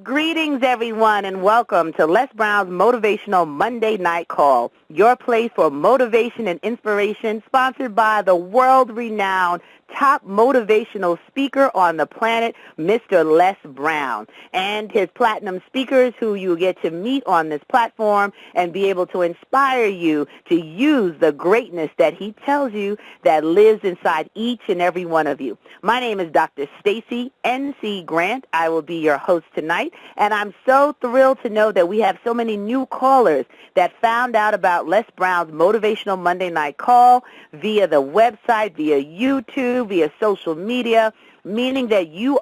Greetings, everyone, and welcome to Les Brown's Motivational Monday Night Call, your place for motivation and inspiration, sponsored by the world-renowned top motivational speaker on the planet, Mr. Les Brown, and his platinum speakers who you get to meet on this platform and be able to inspire you to use the greatness that he tells you that lives inside each and every one of you. My name is Dr. Stacie N.C. Grant. I will be your host tonight, and I'm so thrilled to know that we have so many new callers that found out about Les Brown's Motivational Monday Night Call via the website, via YouTube, via social media, meaning that you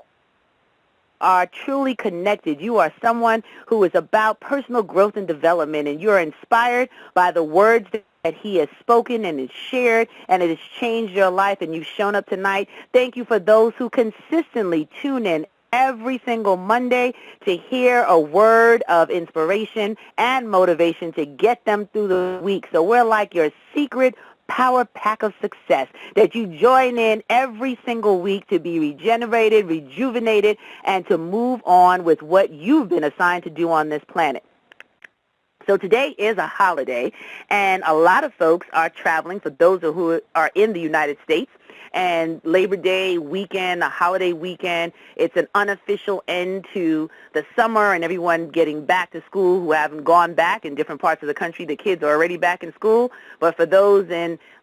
are truly connected. You are someone who is about personal growth and development, and you're inspired by the words that he has spoken and is shared, and it has changed your life, and you've shown up tonight. Thank you for those who consistently tune in every single Monday to hear a word of inspiration and motivation to get them through the week. So we're like your secret power pack of success that you join in every single week to be regenerated, rejuvenated, and to move on with what you've been assigned to do on this planet. So today is a holiday, and a lot of folks are traveling, for those who are in the United States. And Labor Day weekend, a holiday weekend, it's an unofficial end to the summer and everyone getting back to school who haven't gone back. In different parts of the country, the kids are already back in school. But for those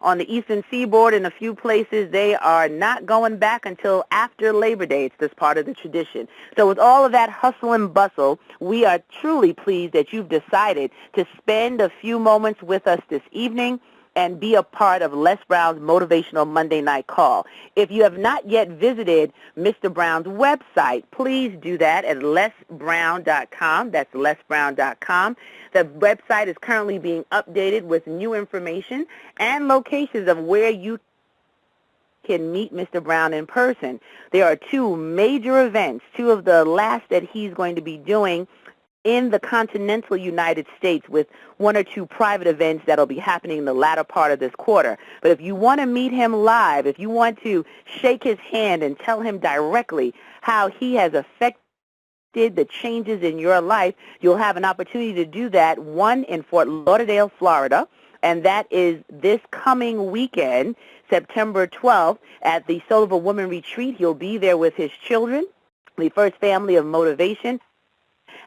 on the eastern seaboard in a few places, they are not going back until after Labor Day. It's just part of the tradition. So with all of that hustle and bustle, we are truly pleased that you've decided to spend a few moments with us this evening and be a part of Les Brown's Motivational Monday Night Call. If you have not yet visited Mr. Brown's website, please do that at lesbrown.com. That's lesbrown.com. The website is currently being updated with new information and locations of where you can meet Mr. Brown in person. There are two major events, two of the last that he's going to be doing in the continental United States, with one or two private events that will be happening in the latter part of this quarter. But if you want to meet him live, if you want to shake his hand and tell him directly how he has affected the changes in your life, you'll have an opportunity to do that, one in Fort Lauderdale, Florida, and that is this coming weekend, September 12th, at the Soul of a Woman Retreat. He'll be there with his children, the First Family of Motivation.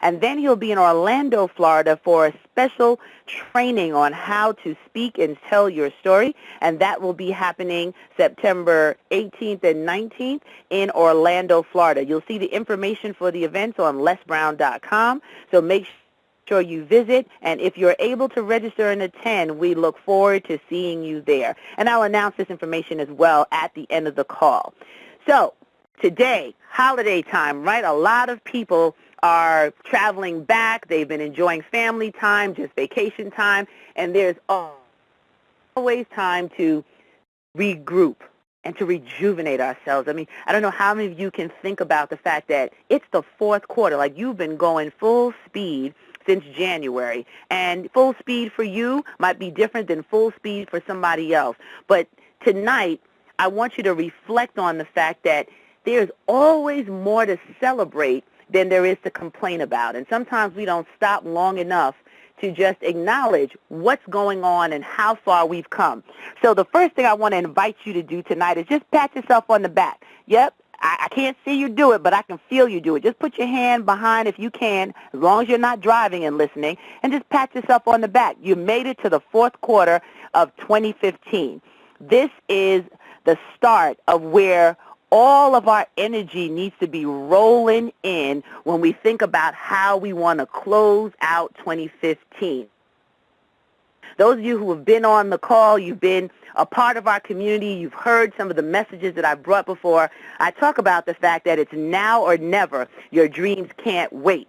And then he'll be in Orlando, Florida for a special training on how to speak and tell your story. And that will be happening September 18th and 19th in Orlando, Florida. You'll see the information for the events on lesbrown.com. So make sure you visit. And if you're able to register and attend, we look forward to seeing you there. And I'll announce this information as well at the end of the call. So today, holiday time, right? A lot of people are traveling back. They've been enjoying family time, just vacation time, and there's always time to regroup and to rejuvenate ourselves. I mean, I don't know how many of you can think about the fact that it's the fourth quarter, like you've been going full speed since January, and full speed for you might be different than full speed for somebody else. But tonight, I want you to reflect on the fact that there's always more to celebrate than there is to complain about. And sometimes we don't stop long enough to just acknowledge what's going on and how far we've come. So the first thing I want to invite you to do tonight is just pat yourself on the back. Yep, I can't see you do it, but I can feel you do it. Just put your hand behind if you can, as long as you're not driving and listening, and just pat yourself on the back. You made it to the fourth quarter of 2015. This is the start of where all of our energy needs to be rolling in when we think about how we want to close out 2015. Those of you who have been on the call, you've been a part of our community, you've heard some of the messages that I've brought before. I talk about the fact that it's now or never. Your dreams can't wait.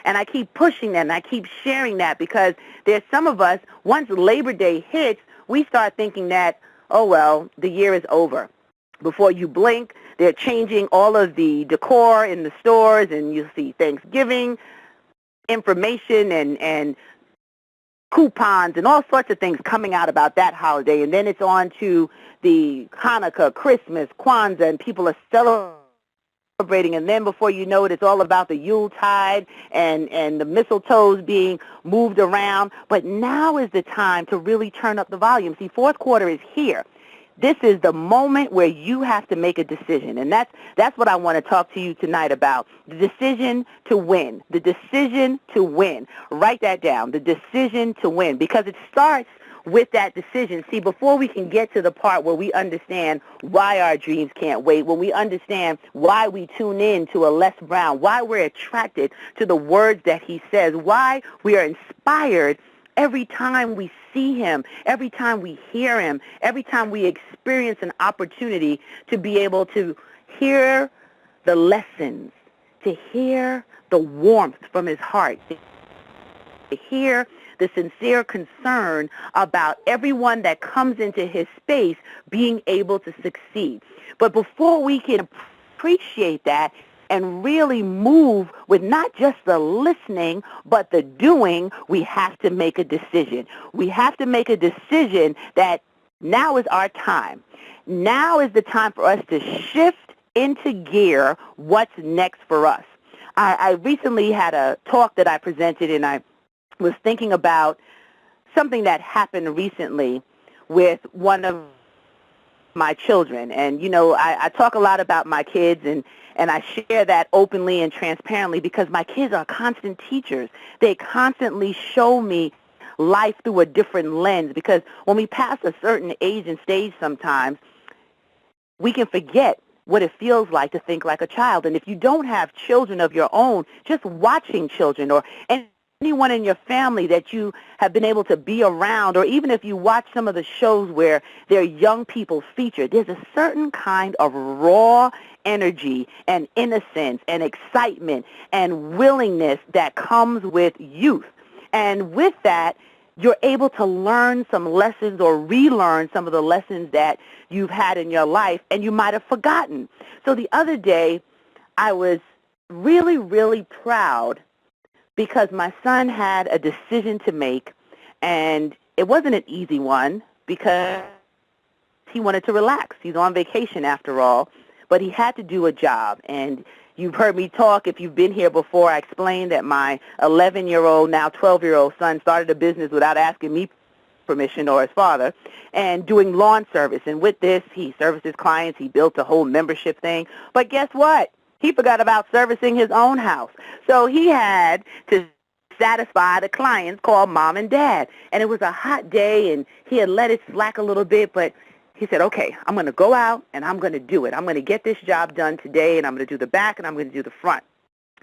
And I keep pushing that, and I keep sharing that, because there's some of us, once Labor Day hits, we start thinking that, oh, well, the year is over. Before you blink, they're changing all of the decor in the stores, and you'll see Thanksgiving information and coupons and all sorts of things coming out about that holiday. And then it's on to the Hanukkah, Christmas, Kwanzaa, and people are celebrating celebrating, and then before you know it, it's all about the Yuletide and the mistletoes being moved around. But now is the time to really turn up the volume. See, fourth quarter is here. This is the moment where you have to make a decision, and that's what I want to talk to you tonight about, the decision to win, the decision to win. Write that down, the decision to win, because it starts with that decision. See, before we can get to the part where we understand why our dreams can't wait, when we understand why we tune in to a Les Brown, why we're attracted to the words that he says, why we are inspired every time we see him, every time we hear him, every time we experience an opportunity to be able to hear the lessons, to hear the warmth from his heart, to hear the sincere concern about everyone that comes into his space being able to succeed. But before we can appreciate that and really move with not just the listening, but the doing, we have to make a decision. We have to make a decision that now is our time. Now is the time for us to shift into gear what's next for us. I recently had a talk that I presented, and I was thinking about something that happened recently with one of my children. And, you know, I talk a lot about my kids, and I share that openly and transparently because my kids are constant teachers. They constantly show me life through a different lens, because when we pass a certain age and stage sometimes, we can forget what it feels like to think like a child. And if you don't have children of your own, just watching children or anyone in your family that you have been able to be around, or even if you watch some of the shows where there are young people featured, there's a certain kind of raw energy and innocence and excitement and willingness that comes with youth. And with that, you're able to learn some lessons or relearn some of the lessons that you've had in your life and you might have forgotten. So the other day, I was really, really proud because my son had a decision to make, and it wasn't an easy one because he wanted to relax. He's on vacation after all, but he had to do a job. And you've heard me talk, if you've been here before, I explained that my 11-year-old, now 12-year-old son started a business without asking me permission or his father, and doing lawn service. And with this, he services clients. He built a whole membership thing. But guess what? He forgot about servicing his own house. So he had to satisfy the clients called mom and dad. And it was a hot day, and he had let it slack a little bit, but he said, okay, I'm going to go out, and I'm going to do it. I'm going to get this job done today, and I'm going to do the back, and I'm going to do the front.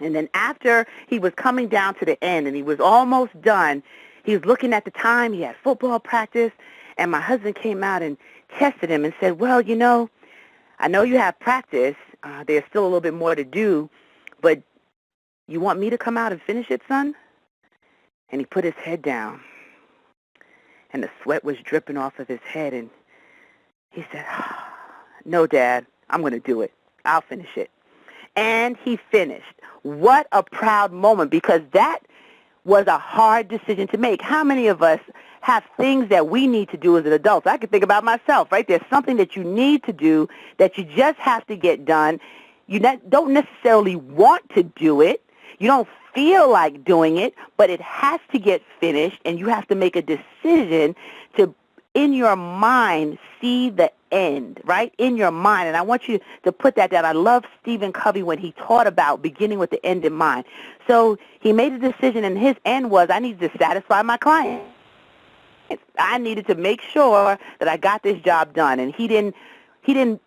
And then after he was coming down to the end, and he was almost done, he was looking at the time. He had football practice, and my husband came out and tested him and said, well, you know, I know you have practice. There's still a little bit more to do, but you want me to come out and finish it, son? And he put his head down, and the sweat was dripping off of his head, and he said, no, Dad, I'm going to do it. I'll finish it. And he finished. What a proud moment, because that was a hard decision to make. How many of us have things that we need to do as an adult? I can think about myself, right? There's something that you need to do that you just have to get done. You don't necessarily want to do it. You don't feel like doing it, but it has to get finished, and you have to make a decision to, in your mind, see the end, right? In your mind. And I want you to put that down. I love Stephen Covey when he taught about beginning with the end in mind. So he made a decision, and his end was, I needed to satisfy my client. I needed to make sure that I got this job done. And he didn't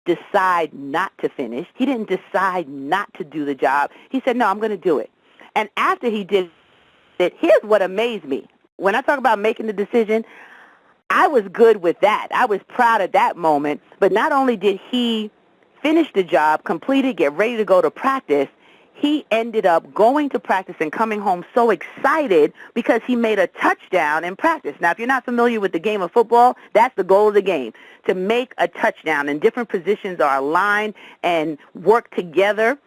decide not to finish. He didn't decide not to do the job. He said, no, I'm going to do it. And after he did it, here's what amazed me. When I talk about making the decision, I was good with that. I was proud at that moment. But not only did he finish the job, complete it, get ready to go to practice, he ended up going to practice and coming home so excited because he made a touchdown in practice. Now, if you're not familiar with the game of football, that's the goal of the game, to make a touchdown. And different positions are aligned and work together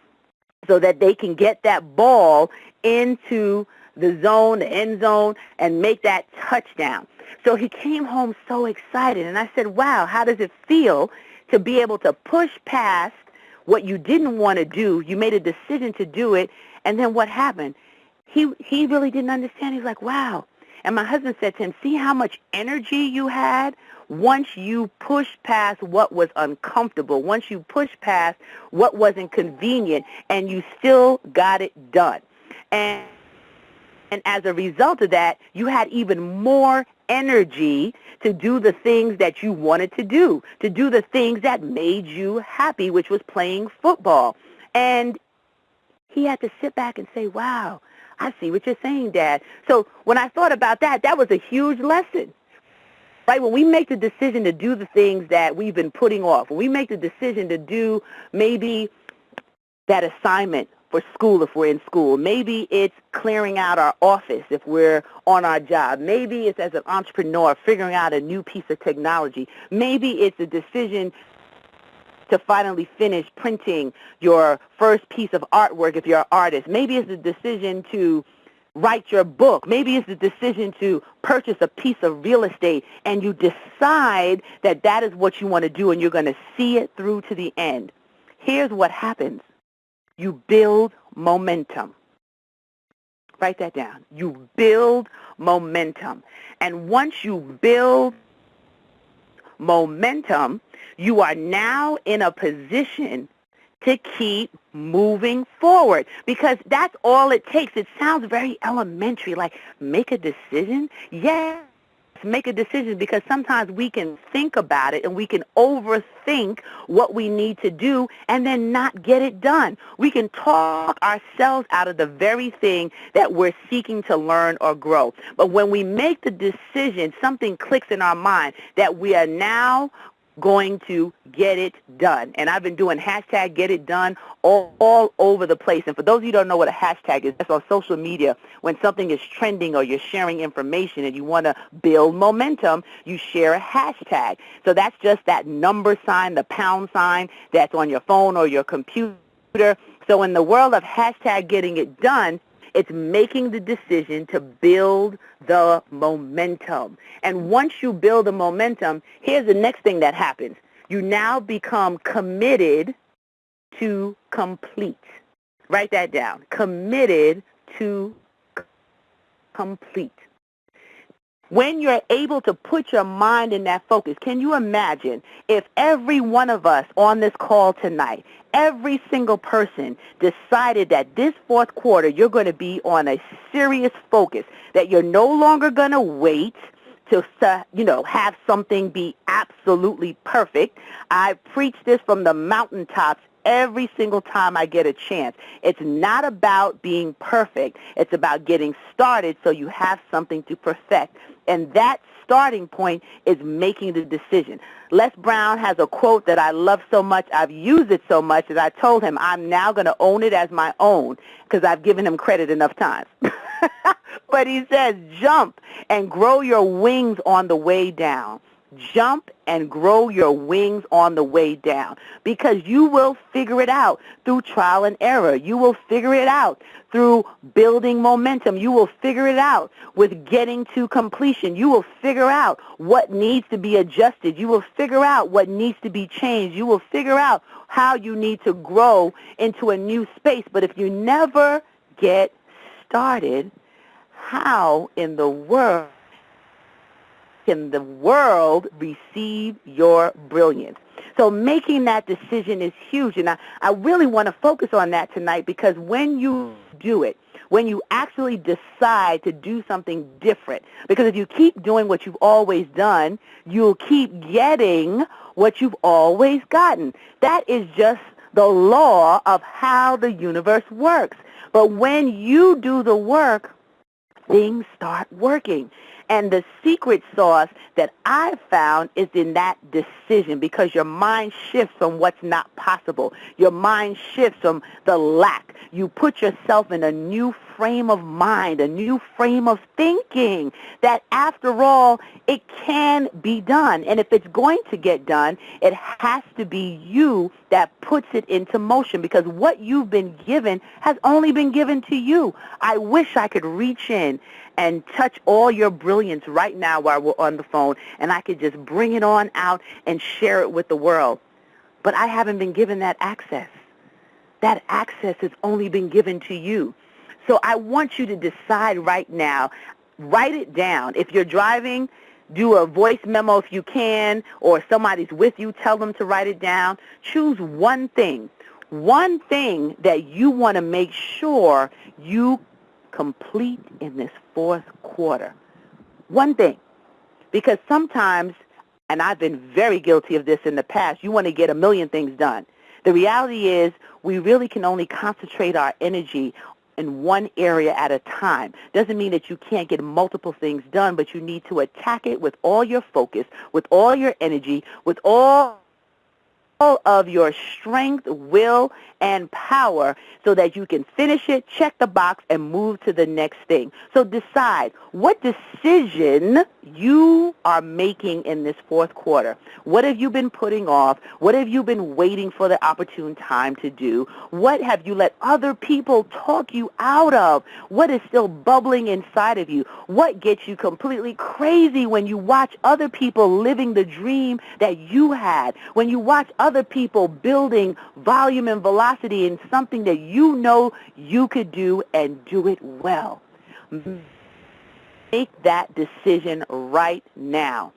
so that they can get that ball into the zone, the end zone, and make that touchdown. So he came home so excited, and I said, wow, how does it feel to be able to push past what you didn't want to do, you made a decision to do it, and then what happened? He really didn't understand. He's like, wow. And my husband said to him, see how much energy you had once you pushed past what was uncomfortable, once you pushed past what wasn't convenient, and you still got it done. And as a result of that, you had even more energy to do the things that you wanted to do the things that made you happy, which was playing football. And he had to sit back and say, wow, I see what you're saying, Dad. So when I thought about that, that was a huge lesson. Right? When we make the decision to do the things that we've been putting off, when we make the decision to do maybe that assignment for school if we're in school, maybe it's clearing out our office if we're on our job, maybe it's as an entrepreneur figuring out a new piece of technology, maybe it's a decision to finally finish printing your first piece of artwork if you're an artist, maybe it's a decision to write your book. Maybe it's the decision to purchase a piece of real estate, and you decide that that is what you want to do and you're going to see it through to the end. Here's what happens. You build momentum. Write that down. You build momentum. And once you build momentum, you are now in a position to keep moving forward, because that's all it takes. It sounds very elementary, like make a decision. Yes, make a decision, because sometimes we can think about it and we can overthink what we need to do and then not get it done. We can talk ourselves out of the very thing that we're seeking to learn or grow. But when we make the decision, something clicks in our mind that we are now going to get it done. And I've been doing hashtag get it done all over the place. And for those of you who don't know what a hashtag is, that's on social media. When something is trending or you're sharing information and you want to build momentum, you share a hashtag. So that's just that number sign, the pound sign that's on your phone or your computer. So in the world of hashtag getting it done, it's making the decision to build the momentum. And once you build the momentum, here's the next thing that happens. You now become committed to complete. Write that down. Committed to complete. When you're able to put your mind in that focus, can you imagine if every one of us on this call tonight, every single person decided that this fourth quarter you're going to be on a serious focus, that you're no longer going to wait to have something be absolutely perfect. I preach this from the mountaintops every single time I get a chance. It's not about being perfect. It's about getting started so you have something to perfect. And that starting point is making the decision. Les Brown has a quote that I love so much. I've used it so much that I told him I'm now going to own it as my own because I've given him credit enough times. But he says, jump and grow your wings on the way down. Jump and grow your wings on the way down, because you will figure it out through trial and error. You will figure it out through building momentum. You will figure it out with getting to completion. You will figure out what needs to be adjusted. You will figure out what needs to be changed. You will figure out how you need to grow into a new space. But if you never get started, how in the world can the world receive your brilliance? So making that decision is huge, and I really want to focus on that tonight, because when you do it, when you actually decide to do something different, because if you keep doing what you've always done, you'll keep getting what you've always gotten. That is just the law of how the universe works. But when you do the work, things start working. And the secret sauce that I've found is in that decision, because your mind shifts from what's not possible. Your mind shifts from the lack. You put yourself in a new frame of mind, a new frame of thinking, that after all, it can be done. And if it's going to get done, it has to be you that puts it into motion, because what you've been given has only been given to you. I wish I could reach in and touch all your brilliance right now while we're on the phone, and I could just bring it on out and share it with the world. but I haven't been given that access. That access has only been given to you. So I want you to decide right now, write it down. If you're driving, do a voice memo if you can, or if somebody's with you, tell them to write it down. Choose one thing that you want to make sure you complete in this fourth quarter. One thing. Because sometimes, and I've been very guilty of this in the past, you want to get a million things done. The reality is we really can only concentrate our energy in one area at a time. Doesn't mean that you can't get multiple things done, but you need to attack it with all your focus, with all your energy, with all of your strength, will, and power so that you can finish it, check the box, and move to the next thing. So decide what decision you are making in this fourth quarter. What have you been putting off? What have you been waiting for the opportune time to do? What have you let other people talk you out of? What is still bubbling inside of you? What gets you completely crazy when you watch other people living the dream that you had? When you watch other people building volume and velocity in something that you know you could do and do it well. Make that decision right now.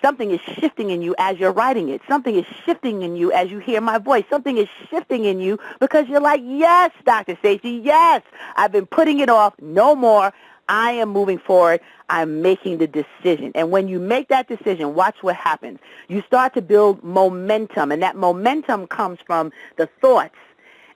Something is shifting in you as you're writing it. Something is shifting in you as you hear my voice. Something is shifting in you because you're like, yes, Dr. Stacie, yes, I've been putting it off. No more. I am moving forward. I'm making the decision. And when you make that decision, watch what happens. You start to build momentum, and that momentum comes from the thoughts.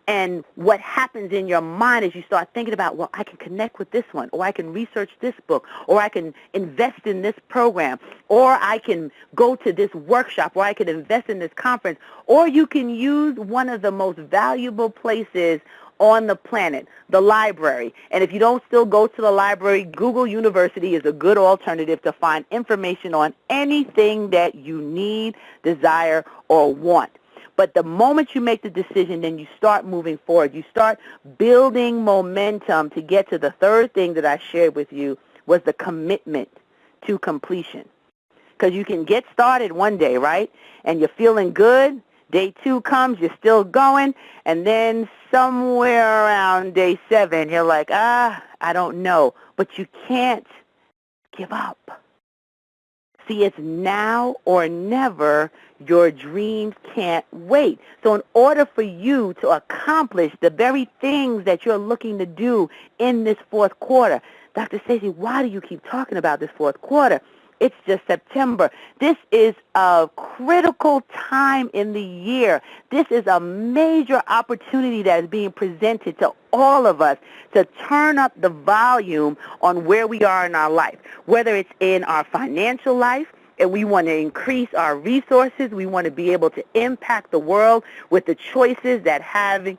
And what happens in your mind is you start thinking about, well, I can connect with this one, or I can research this book, or I can invest in this program, or I can go to this workshop, or I can invest in this conference, or you can use one of the most valuable places on the planet, the library. And if you don't still go to the library, Google University is a good alternative to find information on anything that you need, desire, or want. But the moment you make the decision, then you start moving forward. You start building momentum to get to the third thing that I shared with you was the commitment to completion. Because you can get started one day, right? And you're feeling good. Day 2 comes, you're still going, and then somewhere around day 7, you're like, I don't know. But you can't give up. See, it's now or never. Your dreams can't wait. So in order for you to accomplish the very things that you're looking to do in this fourth quarter, Dr. Stacie, why do you keep talking about this fourth quarter? It's just September. This is a critical time in the year. This is a major opportunity that is being presented to all of us to turn up the volume on where we are in our life, whether it's in our financial life, and we want to increase our resources. We want to be able to impact the world with the choices that having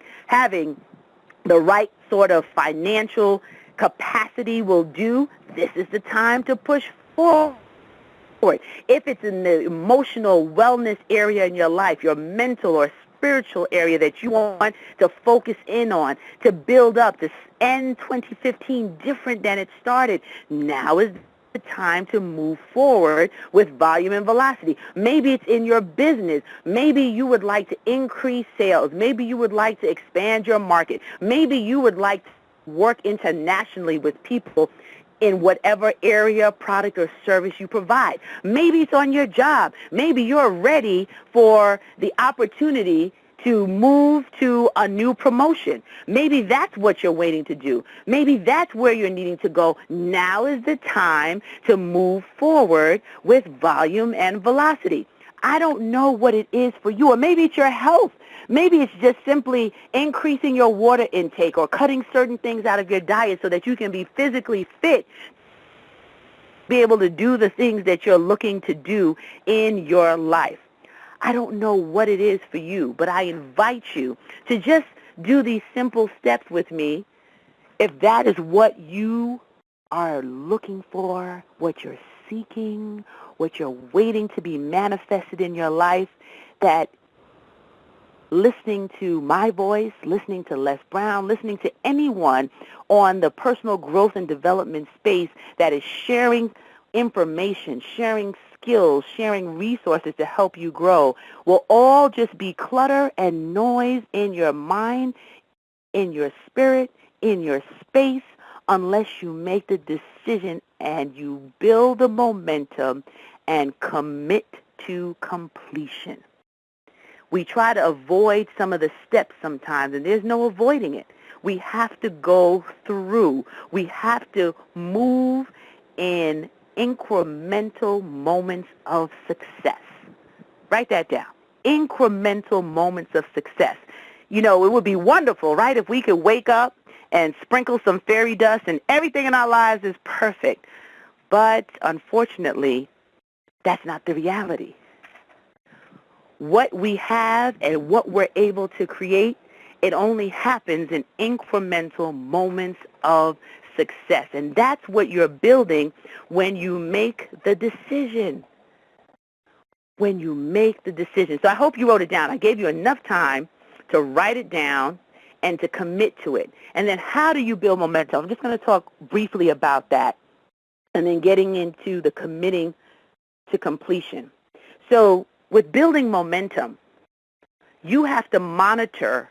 the right sort of financial capacity will do. This is the time to push forward. If it's in the emotional wellness area in your life, your mental or spiritual area that you want to focus in on, to build up, to end 2015 different than it started, now is the time to move forward with volume and velocity. Maybe it's in your business. Maybe you would like to increase sales. Maybe you would like to expand your market. Maybe you would like to work internationally with people in whatever area, product, or service you provide. Maybe it's on your job. Maybe you're ready for the opportunity to move to a new promotion. Maybe that's what you're waiting to do. Maybe that's where you're needing to go. Now is the time to move forward with volume and velocity. I don't know what it is for you, or maybe it's your health. Maybe it's just simply increasing your water intake or cutting certain things out of your diet so that you can be physically fit, be able to do the things that you're looking to do in your life. I don't know what it is for you, but I invite you to just do these simple steps with me if that is what you are looking for, what you're seeking, what you're waiting to be manifested in your life, that listening to my voice, listening to Les Brown, listening to anyone on the personal growth and development space that is sharing information, sharing skills, sharing resources to help you grow will all just be clutter and noise in your mind, in your spirit, in your space, unless you make the decision and you build the momentum and commit to completion. We try to avoid some of the steps sometimes, and there's no avoiding it. We have to go through. We have to move in incremental moments of success. Write that down. Incremental moments of success. You know, it would be wonderful, right, if we could wake up and sprinkle some fairy dust and everything in our lives is perfect. But unfortunately, that's not the reality. What we have and what we're able to create, it only happens in incremental moments of success. And that's what you're building when you make the decision. When you make the decision. So I hope you wrote it down. I gave you enough time to write it down and to commit to it. And then how do you build momentum? I'm just going to talk briefly about that and then getting into the committing to completion. So with building momentum, you have to monitor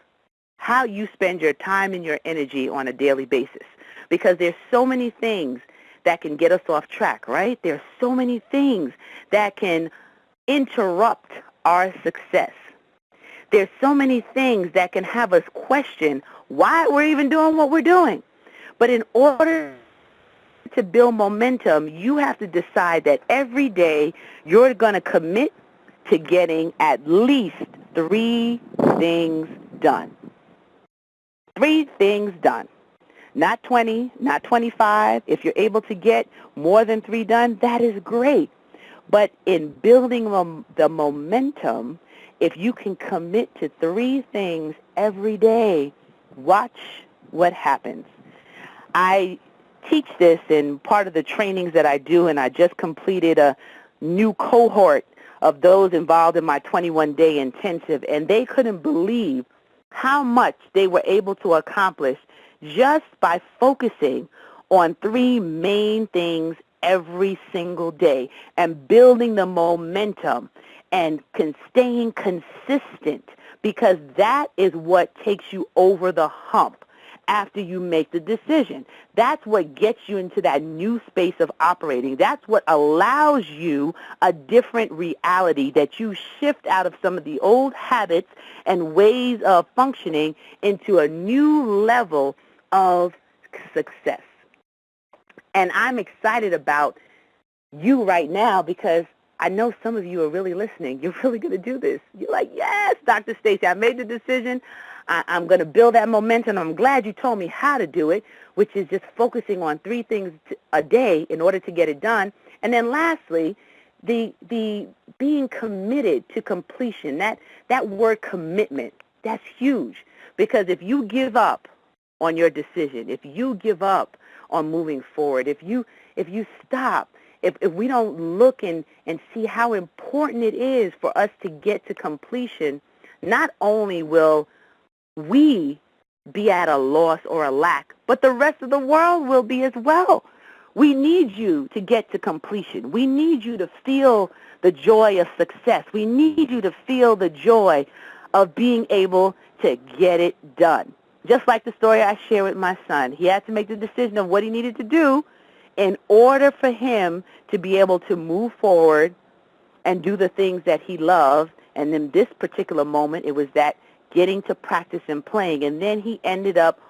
how you spend your time and your energy on a daily basis, because there's so many things that can get us off track, right? There's so many things that can interrupt our success. There's so many things that can have us question why we're even doing what we're doing. But in order to build momentum, you have to decide that every day you're going to commit to getting at least 3 things done. 3 things done. Not 20, not 25. If you're able to get more than 3 done, that is great. But in building the momentum, if you can commit to 3 things every day, watch what happens. I teach this in part of the trainings that I do, and I just completed a new cohort of those involved in my 21-day intensive, and they couldn't believe how much they were able to accomplish just by focusing on 3 main things every single day and building the momentum and staying consistent, because that is what takes you over the hump after you make the decision. That's what gets you into that new space of operating. That's what allows you a different reality, that you shift out of some of the old habits and ways of functioning into a new level of success. And I'm excited about you right now, because I know some of you are really listening. You're really going to do this. You're like, yes, Dr. Stacie, I made the decision. I'm going to build that momentum. I'm glad you told me how to do it, which is just focusing on 3 things a day in order to get it done. And then lastly, the being committed to completion, that word commitment, that's huge. Because if you give up on your decision, if you give up on moving forward, if you stop, if we don't look and see how important it is for us to get to completion, not only will we be at a loss or a lack, but the rest of the world will be as well. We need you to get to completion. We need you to feel the joy of success. We need you to feel the joy of being able to get it done. Just like the story I share with my son. He had to make the decision of what he needed to do in order for him to be able to move forward and do the things that he loved. And in this particular moment, it was that getting to practice and playing. And then he ended up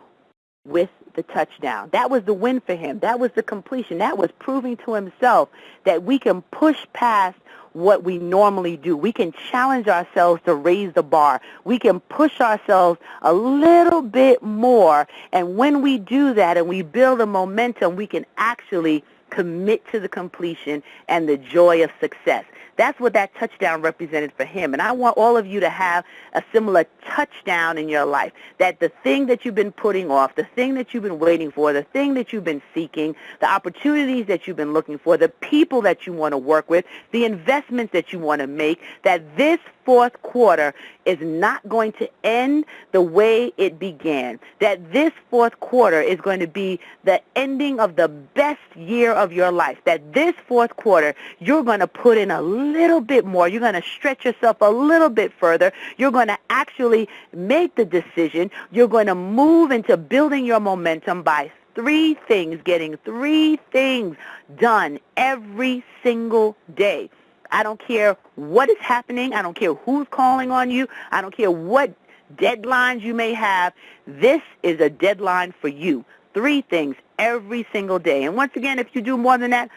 with the touchdown. That was the win for him. That was the completion. That was proving to himself that we can push past what we normally do. We can challenge ourselves to raise the bar. We can push ourselves a little bit more. And when we do that and we build a momentum, we can actually commit to the completion and the joy of success. That's what that touchdown represented for him. And I want all of you to have a similar touchdown in your life, that the thing that you've been putting off, the thing that you've been waiting for, the thing that you've been seeking, the opportunities that you've been looking for, the people that you want to work with, the investments that you want to make, that this fourth quarter is not going to end the way it began, that this fourth quarter is going to be the ending of the best year of your life, that this fourth quarter you're going to put in a little bit more, you're going to stretch yourself a little bit further, you're going to actually make the decision, you're going to move into building your momentum by getting 3 things done every single day. I don't care what is happening. I don't care who's calling on you. I don't care what deadlines you may have. This is a deadline for you. 3 things every single day. And once again, if you do more than that,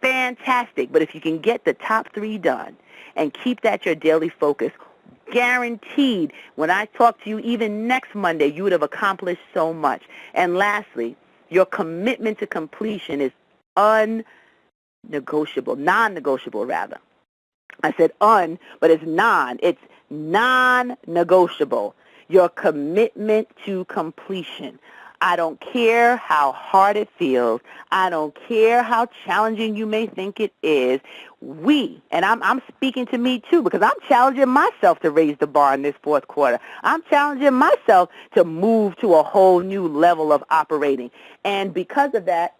fantastic. But if you can get the top 3 done and keep that your daily focus, guaranteed when I talk to you even next Monday, you would have accomplished so much. And lastly, your commitment to completion is non-negotiable rather. I said but it's It's non-negotiable. Your commitment to completion. I don't care how hard it feels. I don't care how challenging you may think it is. And I'm speaking to me too, because I'm challenging myself to raise the bar in this fourth quarter. I'm challenging myself to move to a whole new level of operating. And because of that,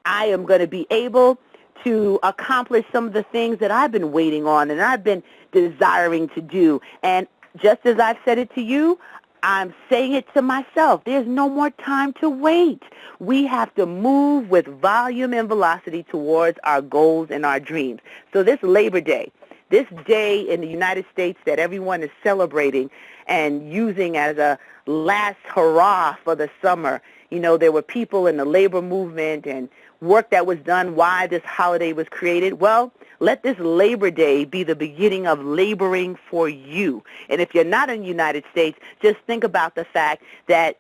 I am going to be able to accomplish some of the things that I've been waiting on and I've been desiring to do. And just as I've said it to you, I'm saying it to myself. There's no more time to wait. We have to move with volume and velocity towards our goals and our dreams. So this Labor Day, this day in the United States that everyone is celebrating and using as a last hurrah for the summer, there were people in the labor movement and work that was done, why this holiday was created. Well, let this Labor Day be the beginning of laboring for you. And if you're not in the United States, just think about the fact that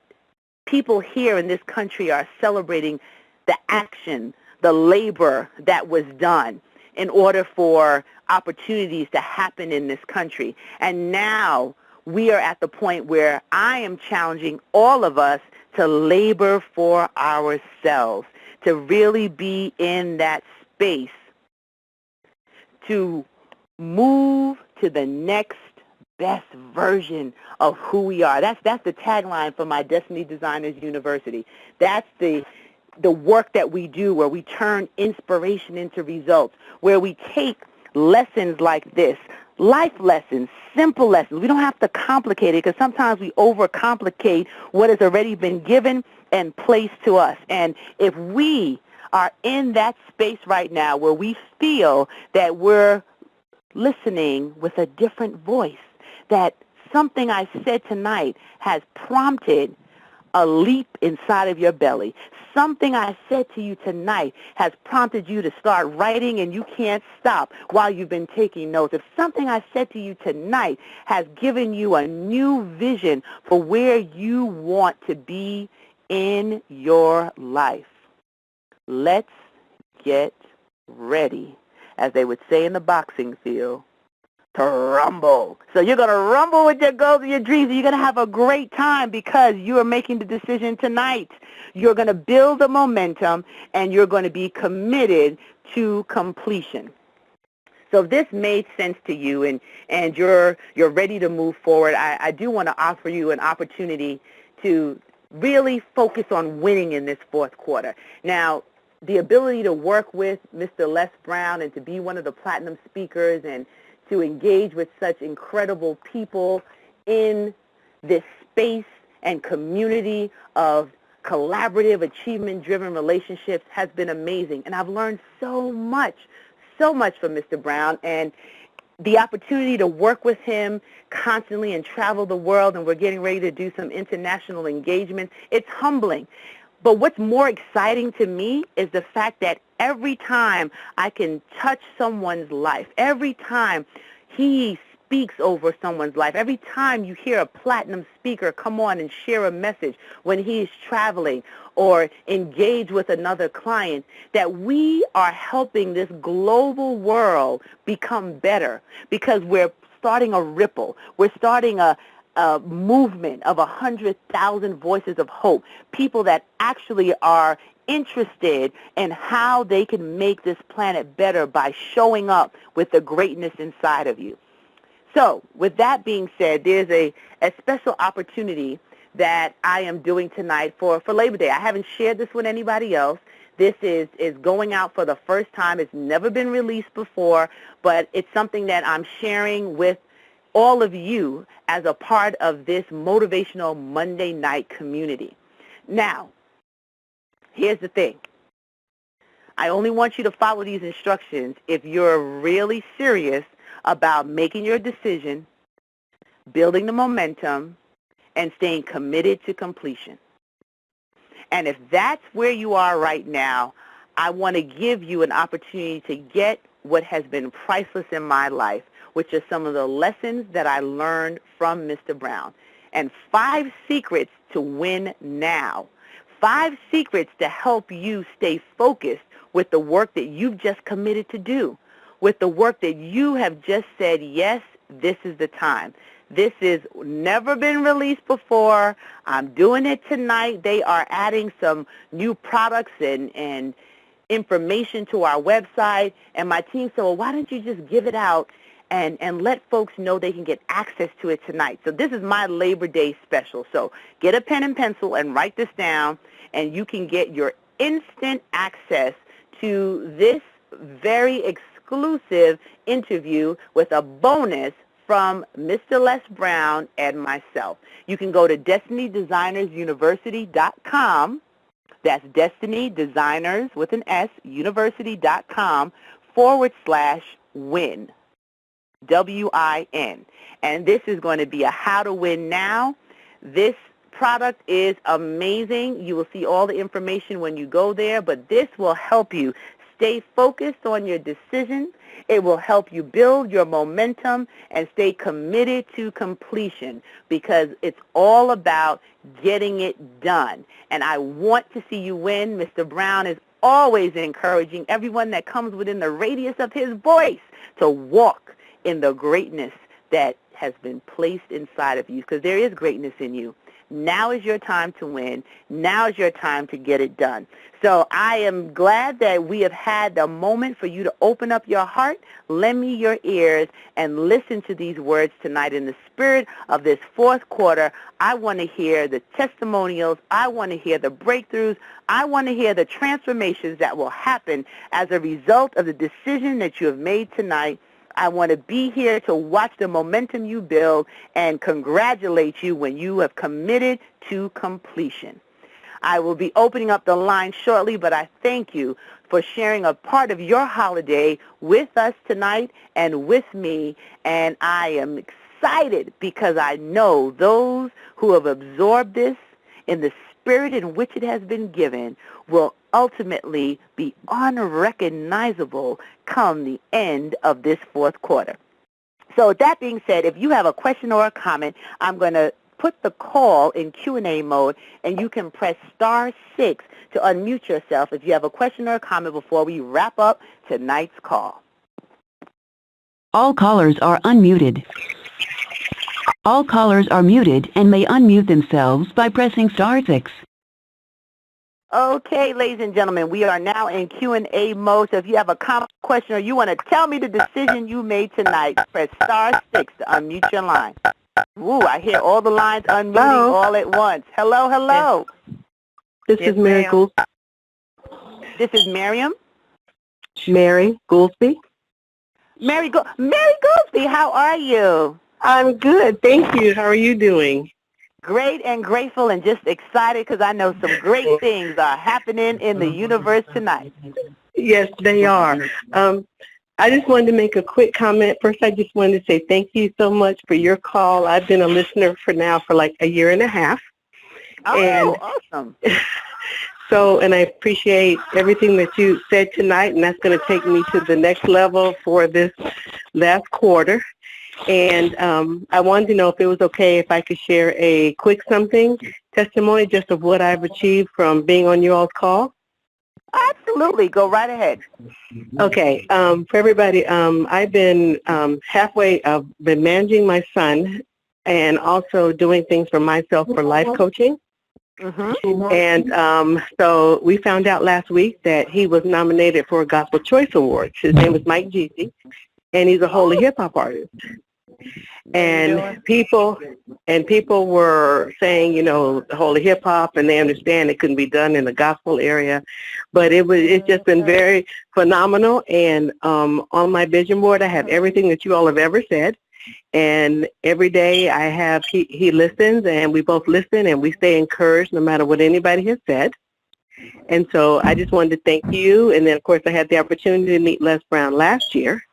people here in this country are celebrating the action, the labor that was done in order for opportunities to happen in this country. And now we are at the point where I am challenging all of us to labor for ourselves, to really be in that space, to move to the next best version of who we are. That's the tagline for my Destiny Designers University. That's the work that we do, where we turn inspiration into results, where we take lessons like this, life lessons, simple lessons. We don't have to complicate it, because sometimes we overcomplicate what has already been given and placed to us. And if we are in that space right now where we feel that we're listening with a different voice, that something I said tonight has prompted a leap inside of your belly. Something I said to you tonight has prompted you to start writing and you can't stop while you've been taking notes. If something I said to you tonight has given you a new vision for where you want to be in your life, let's get ready, as they would say in the boxing field, to rumble. So you're going to rumble with your goals and your dreams, and you're going to have a great time because you are making the decision tonight. You're going to build the momentum, and you're going to be committed to completion. So if this made sense to you and you're ready to move forward, I do want to offer you an opportunity to really focus on winning in this fourth quarter. Now, the ability to work with Mr. Les Brown and to be one of the platinum speakers and to engage with such incredible people in this space and community of collaborative, achievement-driven relationships has been amazing. And I've learned so much from Mr. Brown. And the opportunity to work with him constantly and travel the world, and we're getting ready to do some international engagements, it's humbling. But what's more exciting to me is the fact that every time I can touch someone's life, every time he speaks over someone's life, every time you hear a platinum speaker come on and share a message when he's traveling or engage with another client, that we are helping this global world become better because we're starting a ripple. We're starting a movement of 100,000 voices of hope, people that actually are interested in how they can make this planet better by showing up with the greatness inside of you. So with that being said, there's a special opportunity that I am doing tonight for Labor Day. I haven't shared this with anybody else. This is going out for the first time. It's never been released before, but it's something that I'm sharing with all of you as a part of this Motivational Monday Night community. Now, here's the thing. I only want you to follow these instructions if you're really serious about making your decision, building the momentum, and staying committed to completion. And if that's where you are right now, I want to give you an opportunity to get what has been priceless in my life, which are some of the lessons that I learned from Mr. Brown. And 5 secrets to win now. 5 secrets to help you stay focused with the work that you've just committed to do, with the work that you have just said, yes, this is the time. This has never been released before. I'm doing it tonight. They are adding some new products and information to our website. And my team said, well, why don't you just give it out and let folks know they can get access to it tonight. So this is my Labor Day special. So get a pen and pencil and write this down, and you can get your instant access to this very exclusive interview with a bonus from Mr. Les Brown and myself. You can go to destinydesignersuniversity.com. That's destinyDesigners with an S, university.com/win. W-I-N. And this is going to be a how to win now. This product is amazing. You will see all the information when you go there, but this will help you stay focused on your decision. It will help you build your momentum and stay committed to completion, because it's all about getting it done. And I want to see you win. Mr. Brown is always encouraging everyone that comes within the radius of his voice to walk in the greatness that has been placed inside of you, because there is greatness in you. Now is your time to win. Now is your time to get it done. So I am glad that we have had the moment for you to open up your heart, lend me your ears, and listen to these words tonight. In the spirit of this 4th quarter, I want to hear the testimonials. I want to hear the breakthroughs. I want to hear the transformations that will happen as a result of the decision that you have made tonight. I want to be here to watch the momentum you build and congratulate you when you have committed to completion. I will be opening up the line shortly, but I thank you for sharing a part of your holiday with us tonight and with me, and I am excited because I know those who have absorbed this in the spirit in which it has been given will ultimately be unrecognizable come the end of this 4th quarter. So with that being said, if you have a question or a comment, I'm going to put the call in Q&A mode, and you can press *6 to unmute yourself if you have a question or a comment before we wrap up tonight's call. All callers are unmuted. All callers are muted and may unmute themselves by pressing *6. Okay, ladies and gentlemen, we are now in Q&A mode. So if you have a comment, question, or you want to tell me the decision you made tonight, press *6 to unmute your line. Ooh, I hear all the lines unmuting all at once. Hello, hello. This is Mary Goolsby. This is Miriam. Mary Goolsby. Mary Goolsby, how are you? I'm good, thank you. How are you doing? Great and grateful and just excited because I know some great things are happening in the universe tonight. Yes, they are. I just wanted to make a quick comment. First, I just wanted to say thank you so much for your call. I've been a listener for like a year and a half. Oh, awesome. And I appreciate everything that you said tonight, and that's going to take me to the next level for this last quarter. And I wanted to know if it was okay if I could share a quick testimony just of what I've achieved from being on you all's call. Absolutely. Go right ahead. Okay. For everybody, I've been I've been managing my son and also doing things for myself for life coaching. Mm-hmm. And so we found out last week that he was nominated for a Gospel Choice Award. His name is Mike Jeezy, and he's a holy hip-hop artist. And people were saying, you know, the holy hip hop, and they understand it couldn't be done in the gospel area, but it's just been very phenomenal. And on my vision board, I have everything that you all have ever said, and every day I have he listens, and we both listen, and we stay encouraged no matter what anybody has said. And so I just wanted to thank you, and then of course I had the opportunity to meet Les Brown last year.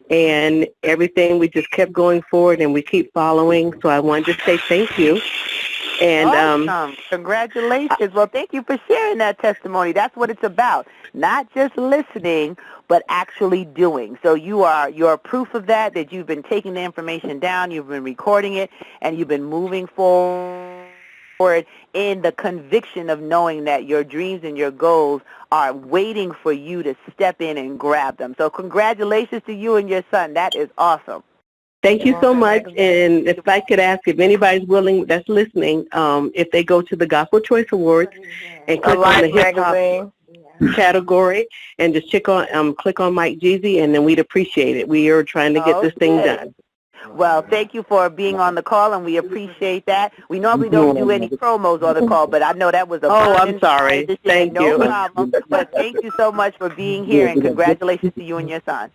And everything, we just kept going forward, and we keep following. So I wanted to say thank you. And awesome. Congratulations. Well, thank you for sharing that testimony. That's what it's about. Not just listening, but actually doing. So you're proof of that you've been taking the information down, you've been recording it, and you've been moving forward in the conviction of knowing that your dreams and your goals are waiting for you to step in and grab them. So congratulations to you and your son. That is awesome. Thank you so much. And if I could ask if anybody's willing that's listening, if they go to the Gospel Choice Awards and click on the hip-hop category and just click on Mike Jeezy, and then we'd appreciate it. We are trying to get this thing done. Well, thank you for being on the call, and we appreciate that. We normally don't do any promos on the call, but I know that was a I'm sorry. Thank you. No problem. But thank you so much for being here, and congratulations to you and your son.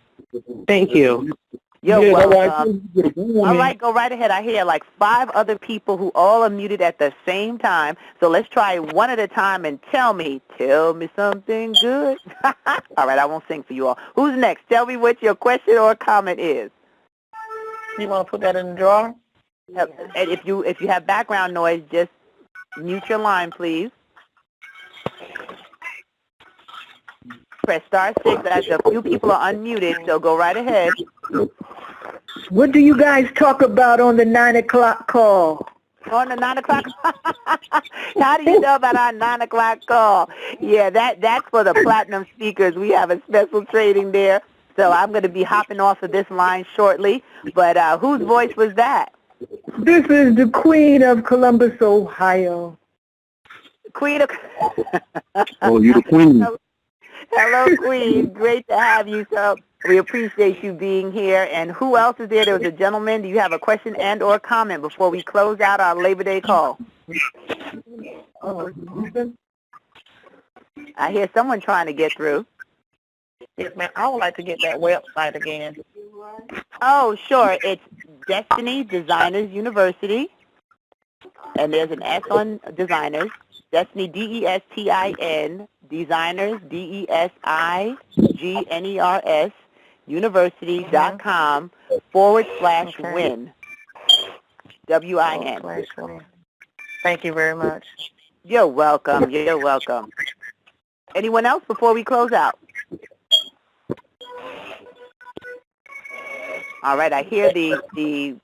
Thank you. You're welcome. All right, go right ahead. I hear like 5 other people who all are muted at the same time. So let's try one at a time and tell me something good. All right, I won't sing for you all. Who's next? Tell me what your question or comment is. You want to put that in the drawer? And if you have background noise, just mute your line, please. Press *6. As a few people are unmuted, so go right ahead. What do you guys talk about on the 9 o'clock call? On the 9 o'clock? How do you know about our 9 o'clock call? Yeah, that's for the platinum speakers. We have a special trading there. So I'm going to be hopping off of this line shortly. But whose voice was that? This is the Queen of Columbus, Ohio. Queen of... Oh, you the Queen. Hello, Queen. Great to have you. So we appreciate you being here. And who else is there? There was a gentleman. Do you have a question and or comment before we close out our Labor Day call? I hear someone trying to get through. Yes, ma'am. I would like to get that website again. Oh, sure. It's Destiny Designers University. And there's an S on designers. Destiny, D-E-S-T-I-N, designers, D-E-S-I-G-N-E-R-S, university.com /win. W-I-N. Thank you very much. You're welcome. You're welcome. Anyone else before we close out? All right, I hear the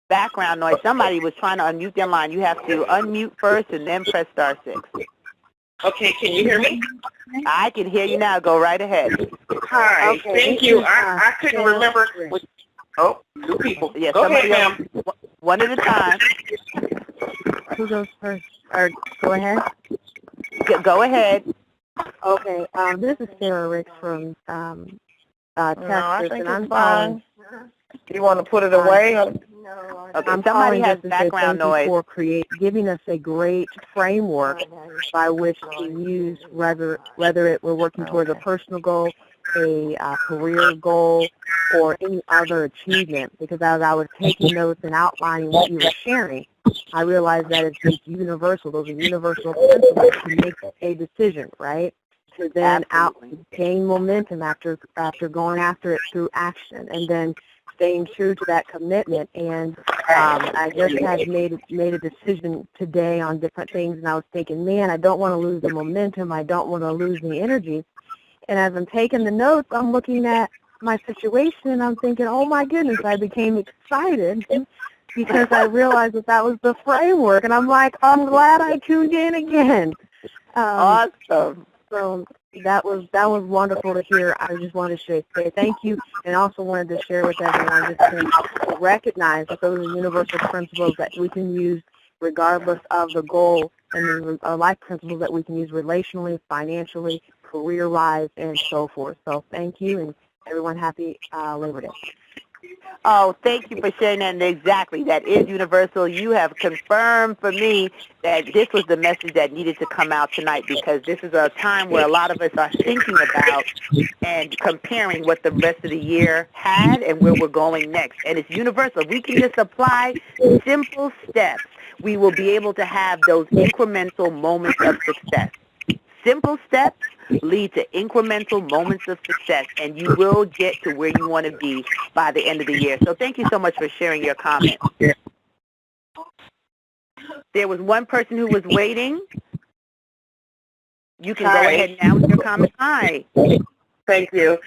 background noise. Somebody was trying to unmute their line. You have to unmute first and then press *6. Okay, can you hear me? I can hear you now. Go right ahead. Hi, okay. Thank you. I couldn't remember. Two people. Yes, go ahead, ma'am. One at a time. Who goes first? Or go ahead. Go ahead. Okay. This is Sarah Ricks from Texas, I think and I'm fine. You want to put it away? Okay, somebody has background noise. For giving us a great framework by which to use, whether we're working towards a personal goal, a career goal, or any other achievement. Because as I was taking notes and outlining what you were sharing, I realized that it's universal. Those are universal principles to make a decision, right? To then gain momentum after going after it through action, and then staying true to that commitment. And I just had made a decision today on different things, and I was thinking, man, I don't want to lose the momentum. I don't want to lose the energy. And as I'm taking the notes, I'm looking at my situation, and I'm thinking, oh my goodness, I became excited because I realized that was the framework, and I'm like, I'm glad I tuned in again. Awesome. So that was wonderful to hear. I just wanted to say thank you, and also wanted to share with everyone just to recognize that those are universal principles that we can use regardless of the goal, and the life principles that we can use relationally, financially, career-wise, and so forth. So thank you, and everyone happy Labor Day. Oh, thank you for sharing that. And exactly, that is universal. You have confirmed for me that this was the message that needed to come out tonight, because this is a time where a lot of us are thinking about and comparing what the rest of the year had and where we're going next. And it's universal. If we can just apply simple steps, we will be able to have those incremental moments of success. Simple steps lead to incremental moments of success, and you will get to where you want to be by the end of the year. So thank you so much for sharing your comment. There was one person who was waiting. You can go ahead now with your comment. Hi. Thank you.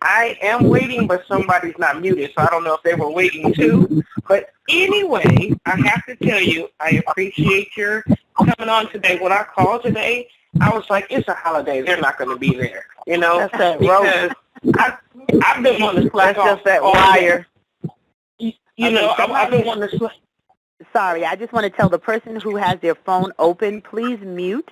I am waiting, but somebody's not muted, so I don't know if they were waiting too. But anyway, I have to tell you, I appreciate your coming on today. When I called today, I was like, it's a holiday. They're not going to be there, you know, That's that because I've been wanting to slack off. That's just that wire. You know, I've been wanting to slack. Sorry, I just want to tell the person who has their phone open, please mute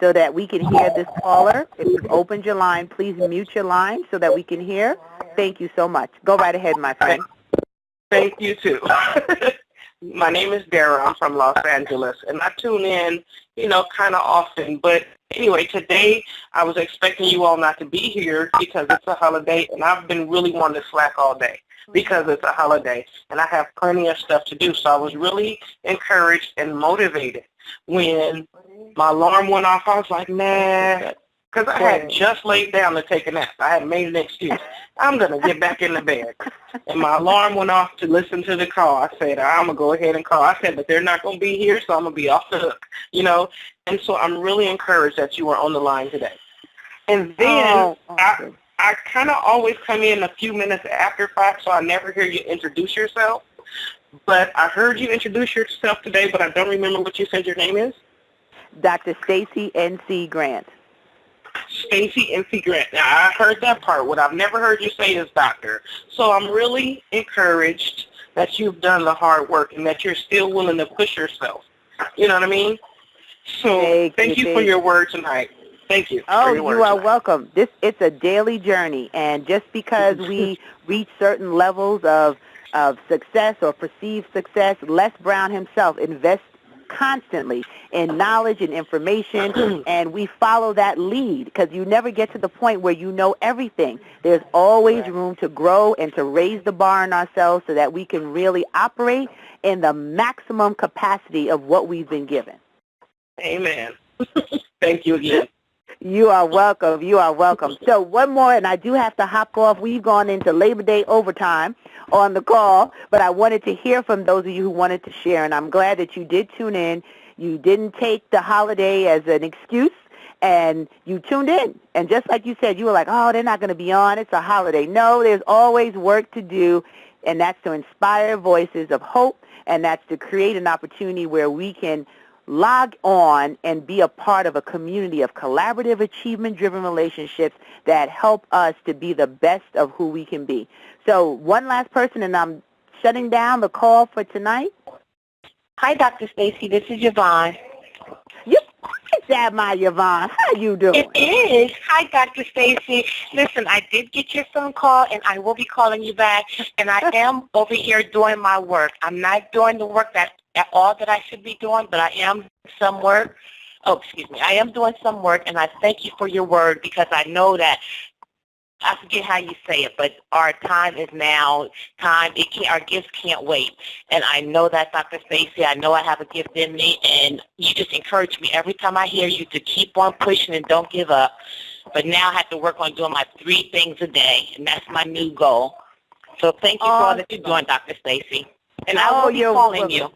so that we can hear this caller. If you've opened your line, please mute your line so that we can hear. Thank you so much. Go right ahead, my friend. Thank you, too. My name is Dara. I'm from Los Angeles, and I tune in, you know, kind of often. But anyway, today I was expecting you all not to be here because it's a holiday, and I've been really wanting to slack all day because it's a holiday, and I have plenty of stuff to do. So I was really encouraged and motivated when my alarm went off. I was like, man, because I had just laid down to take a nap. I had made an excuse. I'm going to get back in the bed. And my alarm went off to listen to the call. I said, I'm going to go ahead and call. I said, but they're not going to be here, so I'm going to be off the hook, you know. And so I'm really encouraged that you are on the line today. And then I kind of always come in a few minutes after 5, so I never hear you introduce yourself. But I heard you introduce yourself today, but I don't remember what you said your name is. Dr. Stacie N.C. Grant. Stacie N.C. Grant. Now, I heard that part. What I've never heard you say is doctor. So I'm really encouraged that you've done the hard work and that you're still willing to push yourself. You know what I mean? So thank you for your word tonight. Thank you. Oh, you are welcome. It's a daily journey, and just because we reach certain levels of success or perceived success, Les Brown himself invests constantly in knowledge and information, and we follow that lead because you never get to the point where you know everything. There's always room to grow and to raise the bar on ourselves so that we can really operate in the maximum capacity of what we've been given. Amen. Thank you again. You are welcome. You are welcome. So one more, and I do have to hop off. We've gone into Labor Day overtime on the call, but I wanted to hear from those of you who wanted to share, and I'm glad that you did tune in. You didn't take the holiday as an excuse, and you tuned in. And just like you said, you were like, oh, they're not going to be on. It's a holiday. No, there's always work to do, and that's to inspire voices of hope, and that's to create an opportunity where we can log on and be a part of a community of collaborative, achievement-driven relationships that help us to be the best of who we can be. So one last person, and I'm shutting down the call for tonight. Hi, Dr. Stacie. This is Yvonne. Is that my Yvonne? How you doing? It is. Hi, Dr. Stacie. Listen, I did get your phone call, and I will be calling you back, and I am over here doing my work. I'm not doing the work at all that I should be doing, but I am some work. Oh, excuse me. I am doing some work, and I thank you for your word because I know that, I forget how you say it, but our time is now. Our gifts can't wait. And I know that, Dr. Stacie. I know I have a gift in me, and you just encourage me every time I hear you to keep on pushing and don't give up. But now I have to work on doing my 3 things a day, and that's my new goal. So thank you for all that you're doing, Dr. Stacie. And I will be calling you.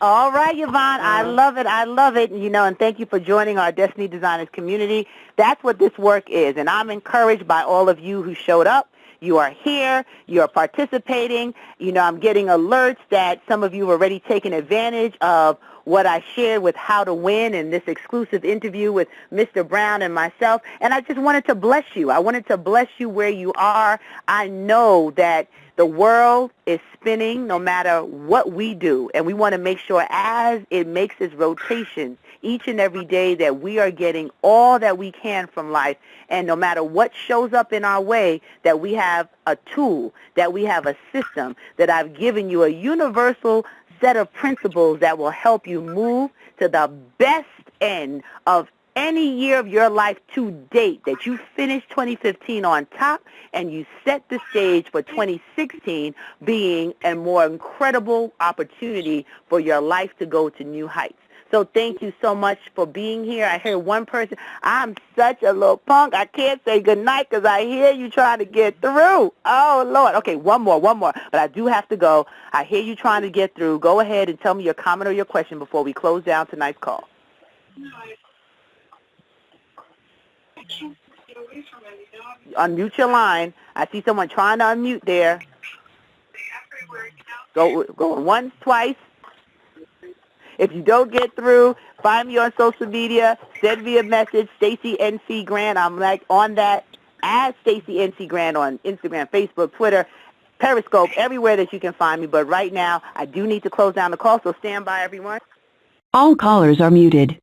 All right, Yvonne, I love it. I love it. You know, and thank you for joining our Destiny Designers community. That's what this work is, and I'm encouraged by all of you who showed up. you are here, you're participating. You know, I'm getting alerts that some of you are already taking advantage of what I shared with How to Win in this exclusive interview with Mr. Brown and myself. And I just wanted to bless you. I wanted to bless you where you are. I know that the world is spinning no matter what we do, and we want to make sure as it makes its rotation each and every day that we are getting all that we can from life, and no matter what shows up in our way, that we have a tool, that we have a system, that I've given you a universal set of principles that will help you move to the best end of any year of your life to date, that you finish 2015 on top and you set the stage for 2016 being a more incredible opportunity for your life to go to new heights. So thank you so much for being here. I hear one person, I'm such a little punk. I can't say goodnight because I hear you trying to get through. Oh, Lord. Okay, one more. But I do have to go. I hear you trying to get through. Go ahead and tell me your comment or your question before we close down tonight's call. Unmute your line. I see someone trying to unmute there. Going once, twice. If you don't get through, find me on social media. Send me a message, Stacie NC Grant. I'm like on that as Stacie NC Grant on Instagram, Facebook, Twitter, Periscope, everywhere that you can find me. But right now, I do need to close down the call, so stand by, everyone. All callers are muted.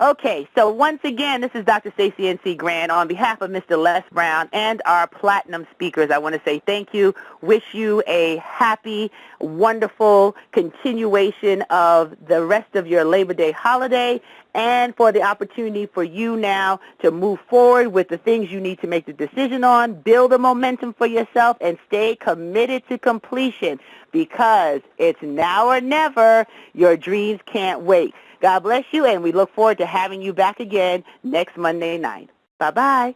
Okay, so once again, this is Dr. Stacie NC Grant. On behalf of Mr. Les Brown and our platinum speakers, I want to say thank you, wish you a happy, wonderful continuation of the rest of your Labor Day holiday, and for the opportunity for you now to move forward with the things you need to make the decision on, build a momentum for yourself, and stay committed to completion, because it's now or never. Your dreams can't wait. God bless you, and we look forward to having you back again next Monday night. Bye-bye.